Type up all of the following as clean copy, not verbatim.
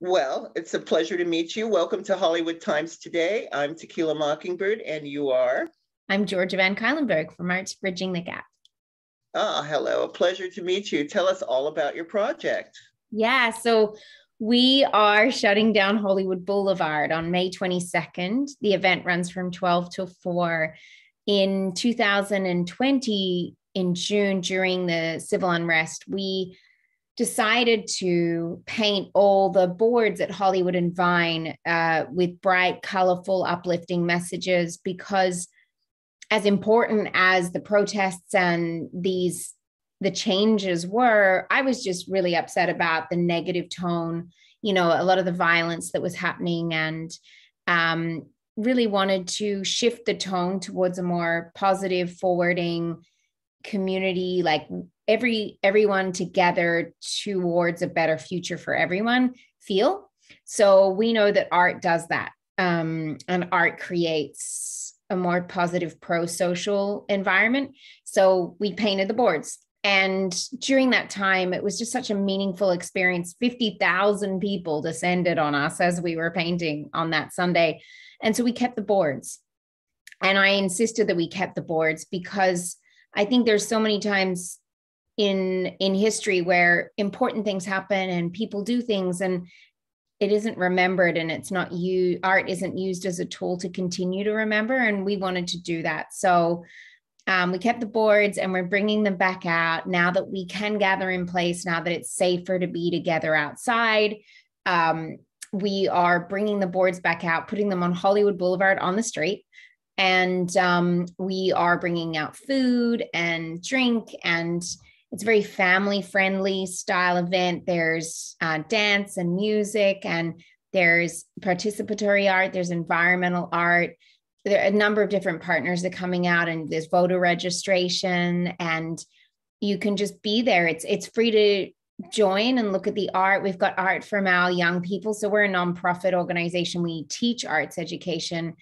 Well, it's a pleasure to meet you. Welcome to Hollywood Times Today. I'm Tequila Mockingbird, and you are? I'm Georgia Van Cuylenburg from Arts Bridging the Gap. Hello. A pleasure to meet you. Tell us all about your project. Yeah, so we are shutting down Hollywood Boulevard on May 22nd. The event runs from 12 till 4. In 2020, in June, during the civil unrest, we decided to paint all the boards at Hollywood and Vine with bright, colorful, uplifting messages, because as important as the protests and the changes were, I was just really upset about the negative tone, a lot of the violence that was happening, and really wanted to shift the tone towards a more positive, forwarding community, like everyone together towards a better future for everyone feel. So we know that art does that, and art creates a more positive pro-social environment. So we painted the boards. And during that time, it was just such a meaningful experience. 50,000 people descended on us as we were painting on that Sunday. And so we kept the boards. And I insisted that we kept the boards because I think there's so many times in history where important things happen and people do things and it isn't remembered, and it's not art isn't used as a tool to continue to remember. And we wanted to do that. So we kept the boards and we're bringing them back out now that we can gather in place, now that it's safer to be together outside. We are bringing the boards back out, putting them on Hollywood Boulevard on the street. And we are bringing out food and drink, and it's a very family-friendly style event. There's dance and music, and there's participatory art, there's environmental art. There are a number of different partners that are coming out, and there's voter registration, and you can just be there. It's free to join and look at the art. We've got art from our young people. So we're a nonprofit organization. We teach arts education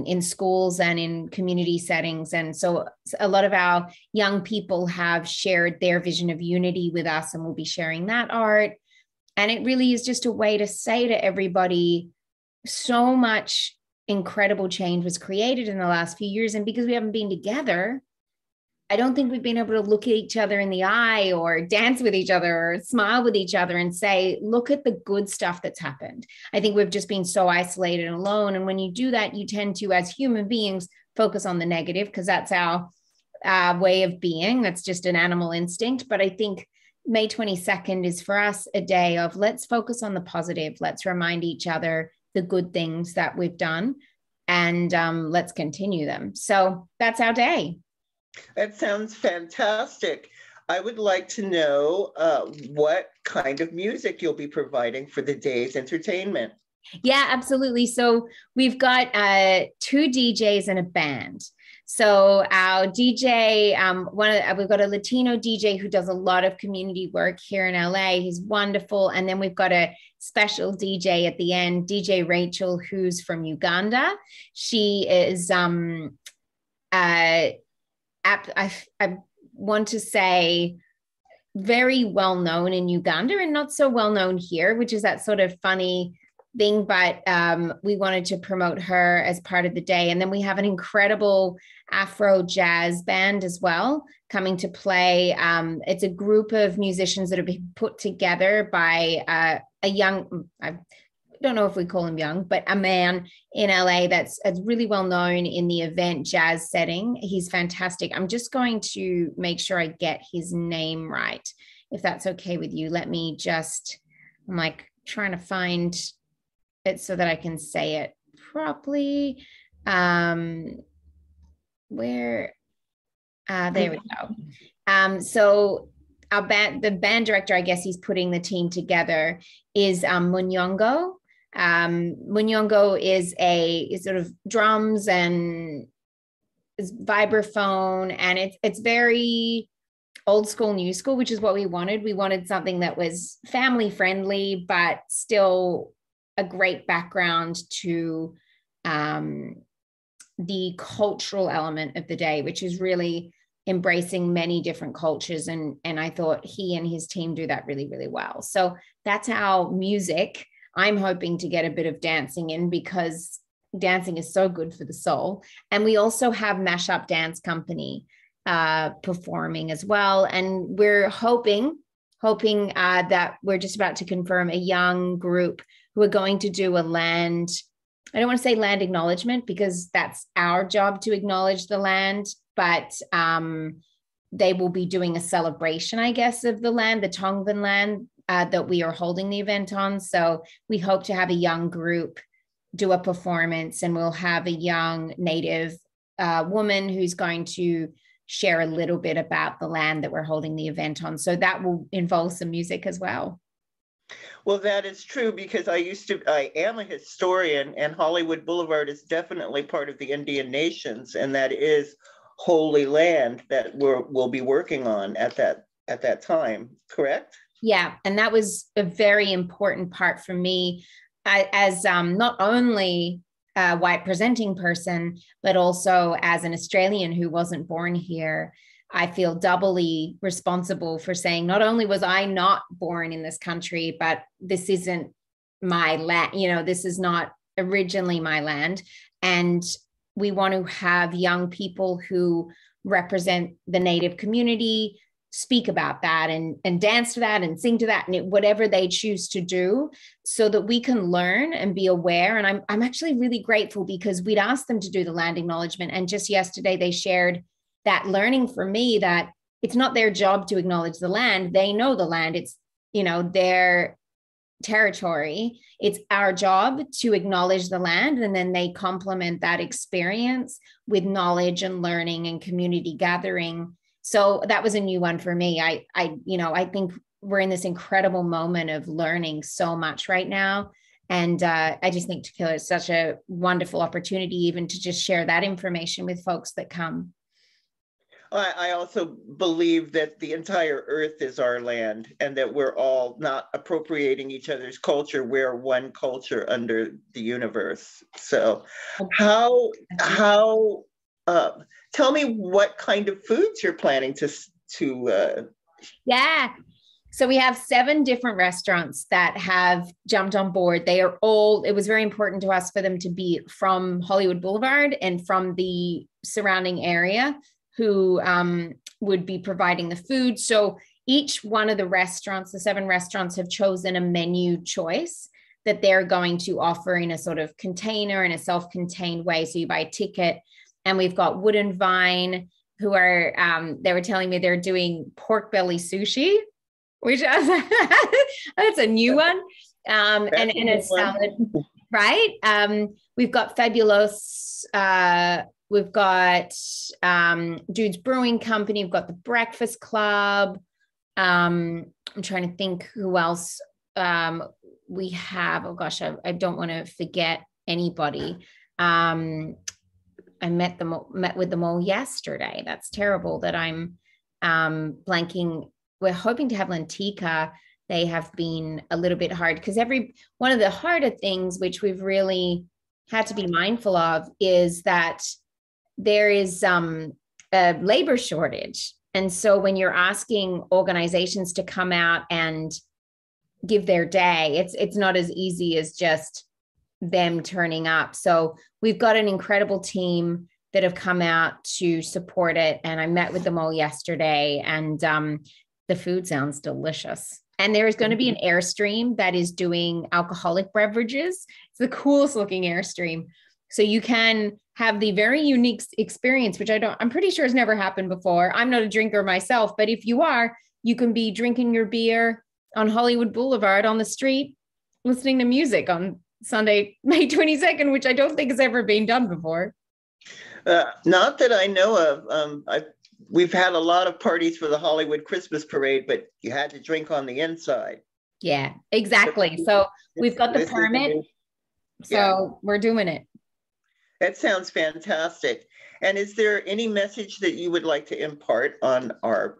in schools and in community settings. And so a lot of our young people have shared their vision of unity with us, and we'll be sharing that art. And it really is just a way to say to everybody, so much incredible change was created in the last few years. And because we haven't been together, I don't think we've been able to look at each other in the eye or dance with each other or smile with each other and say, look at the good stuff that's happened. I think we've just been so isolated and alone. And when you do that, you tend to, as human beings, focus on the negative because that's our way of being. That's just an animal instinct. But I think May 22nd is for us a day of let's focus on the positive. Let's remind each other the good things that we've done, and let's continue them. So that's our day. That sounds fantastic. I would like to know what kind of music you'll be providing for the day's entertainment. Yeah, absolutely. So we've got 2 DJs and a band. So our DJ, we've got a Latino DJ who does a lot of community work here in LA. He's wonderful. And then we've got a special DJ at the end, DJ Rachel, who's from Uganda. She is I want to say very well known in Uganda and not so well known here, which is that sort of funny thing. But we wanted to promote her as part of the day. And then we have an incredible Afro jazz band as well coming to play. It's a group of musicians that have been put together by a young, I don't know if we call him young, but a man in LA that's really well known in the event jazz setting. He's fantastic. I'm just going to make sure I get his name right, if that's okay with you. I'm like trying to find it so that I can say it properly. There we go. So the band director, I guess he's putting the team together, is Munyongo. Munyongo is sort of drums and is vibraphone, and it's very old school, new school, which is what we wanted. We wanted something that was family friendly, but still a great background to the cultural element of the day, which is really embracing many different cultures. And I thought he and his team do that really, really well. So that's how music, I'm hoping to get a bit of dancing in, because dancing is so good for the soul. And we also have Mashup Dance Company performing as well. And we're hoping that we're just about to confirm a young group who are going to do a land, I don't want to say land acknowledgement, because that's our job to acknowledge the land, but they will be doing a celebration, I guess, of the land, the Tongvan land that we are holding the event on. So we hope to have a young group do a performance, and we'll have a young Native woman who's going to share a little bit about the land that we're holding the event on. So that will involve some music as well. Well, that is true, because I am a historian, and Hollywood Boulevard is definitely part of the Indian nations, and that is holy land that we'll be working on at that time, correct? Yeah, and that was a very important part for me as not only a white presenting person, but also as an Australian who wasn't born here. I feel doubly responsible for saying, not only was I not born in this country, but this isn't my land, this is not originally my land. And we want to have young people who represent the Native community speak about that and dance to that and sing to that, and whatever they choose to do, so that we can learn and be aware. And I'm actually really grateful, because we'd asked them to do the land acknowledgement, and just yesterday they shared that learning for me, that it's not their job to acknowledge the land. They know the land. It's, their territory. It's our job to acknowledge the land. And then they complement that experience with knowledge and learning and community gathering. So that was a new one for me. I think we're in this incredible moment of learning so much right now. And I just think Tequila is such a wonderful opportunity even to just share that information with folks that come. I also believe that the entire earth is our land, and that we're all not appropriating each other's culture. We're one culture under the universe. So tell me what kind of foods you're planning to Yeah. So we have 7 different restaurants that have jumped on board. It was very important to us for them to be from Hollywood Boulevard and from the surrounding area, who would be providing the food. So each one of the restaurants, the 7 restaurants, have chosen a menu choice that they're going to offer in a sort of container, in a self-contained way. So you buy a ticket. And we've got Wood and Vine, who are, they were telling me they're doing pork belly sushi, which that's a new one. And a salad, right? We've got Fabulous. We've got Dude's Brewing Company. We've got the Breakfast Club. I'm trying to think who else we have. Oh gosh, I don't want to forget anybody. I met with them all yesterday. That's terrible that I'm blanking. We're hoping to have Lentica. They have been a little bit hard, because one of the harder things, which we've really had to be mindful of, is that there is a labor shortage. And so when you're asking organizations to come out and give their day, it's not as easy as just them turning up. So we've got an incredible team that have come out to support it. And I met with them all yesterday, and the food sounds delicious. And there is going to be an Airstream that is doing alcoholic beverages. It's the coolest looking Airstream. So you can have the very unique experience, which I'm pretty sure has never happened before. I'm not a drinker myself, but if you are, you can be drinking your beer on Hollywood Boulevard on the street, listening to music on Sunday, May 22nd, which I don't think has ever been done before. Not that I know of. We've had a lot of parties for the Hollywood Christmas Parade, but you had to drink on the inside. Yeah, exactly. So we've got the permit. So we're doing it. That sounds fantastic. And is there any message that you would like to impart on our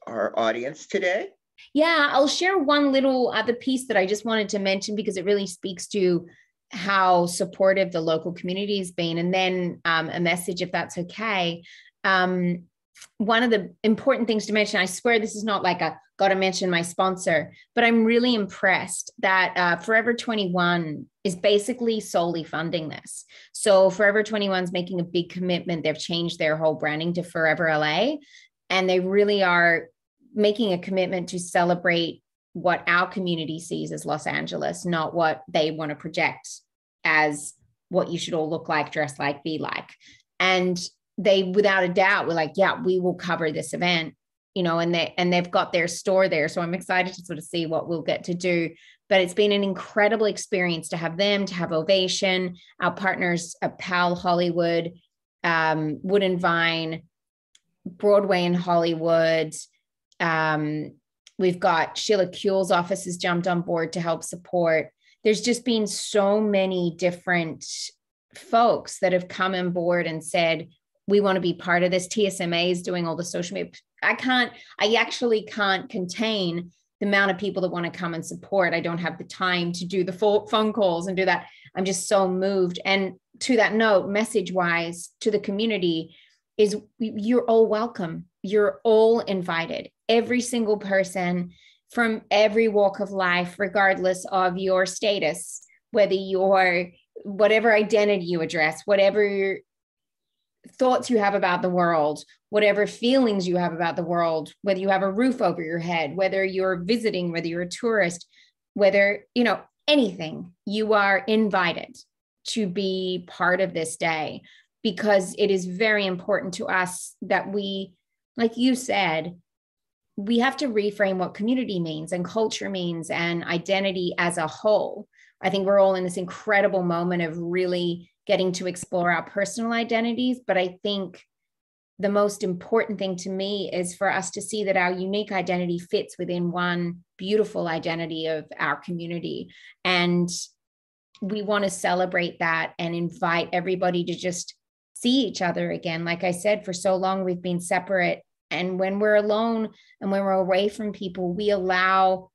audience today? Yeah, I'll share one little other piece that I just wanted to mention, because it really speaks to how supportive the local community has been, and then a message, if that's okay. one of the important things to mention, I swear this is not like a got to mention my sponsor, but I'm really impressed that Forever 21 is basically solely funding this. So Forever 21 is making a big commitment. They've changed their whole branding to Forever LA, and they really are making a commitment to celebrate what our community sees as Los Angeles, not what they want to project as what you should all look like, dress like, be like. And they, without a doubt, were like, yeah, we will cover this event, and they've got their store there. So I'm excited to sort of see what we'll get to do. But it's been an incredible experience to have them, to have Ovation, our partners, PAL Hollywood, Wood and Vine, Broadway in Hollywood. We've got Sheila Kuehl's office has jumped on board to help support. There's just been so many different folks that have come on board and said, we want to be part of this. TSMA is doing all the social media. I actually can't contain the amount of people that want to come and support. I don't have the time to do the full phone calls and do that. I'm just so moved. And to that note, message wise to the community is you're all welcome. You're all invited. Every single person from every walk of life, regardless of your status, whether you're whatever identity you address, whatever thoughts you have about the world, whatever feelings you have about the world, whether you have a roof over your head, whether you're visiting, whether you're a tourist, whether, anything, you are invited to be part of this day, because it is very important to us that we, like you said, we have to reframe what community means and culture means and identity as a whole. I think we're all in this incredible moment of really getting to explore our personal identities. But I think the most important thing to me is for us to see that our unique identity fits within one beautiful identity of our community. And we want to celebrate that and invite everybody to just see each other again. Like I said, for so long, we've been separate. And when we're alone and when we're away from people, we allow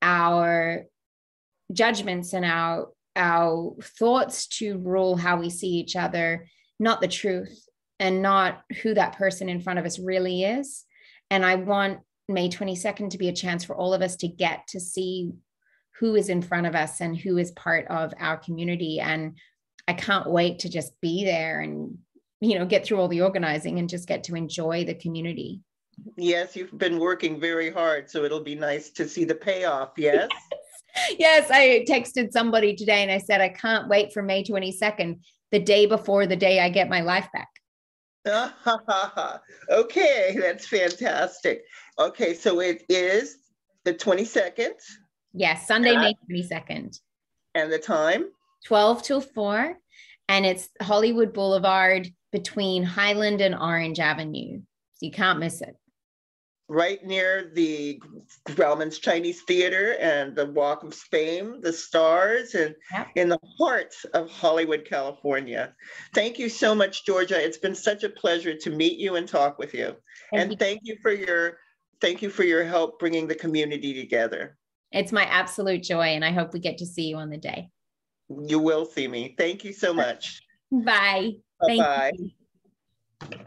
our judgments and our thoughts to rule how we see each other, not the truth and not who that person in front of us really is. And I want May 22nd to be a chance for all of us to get to see who is in front of us and who is part of our community. And I can't wait to just be there and, get through all the organizing and just get to enjoy the community. Yes, you've been working very hard, so it'll be nice to see the payoff. Yes. Yes, I texted somebody today and I said, I can't wait for May 22nd, the day before the day I get my life back. Okay, that's fantastic. Okay, so it is the 22nd. Yes, Sunday, May 22nd. And the time? 12 till 4. And it's Hollywood Boulevard between Highland and Orange Avenue. So you can't miss it. Right near the Grauman's Chinese Theater and the Walk of Fame, the Stars, and in the heart of Hollywood, California. Thank you so much, Georgia. It's been such a pleasure to meet you and talk with you. Thank you for your help bringing the community together. It's my absolute joy, and I hope we get to see you on the day. You will see me. Thank you so much. Bye. Bye-bye. Thank you.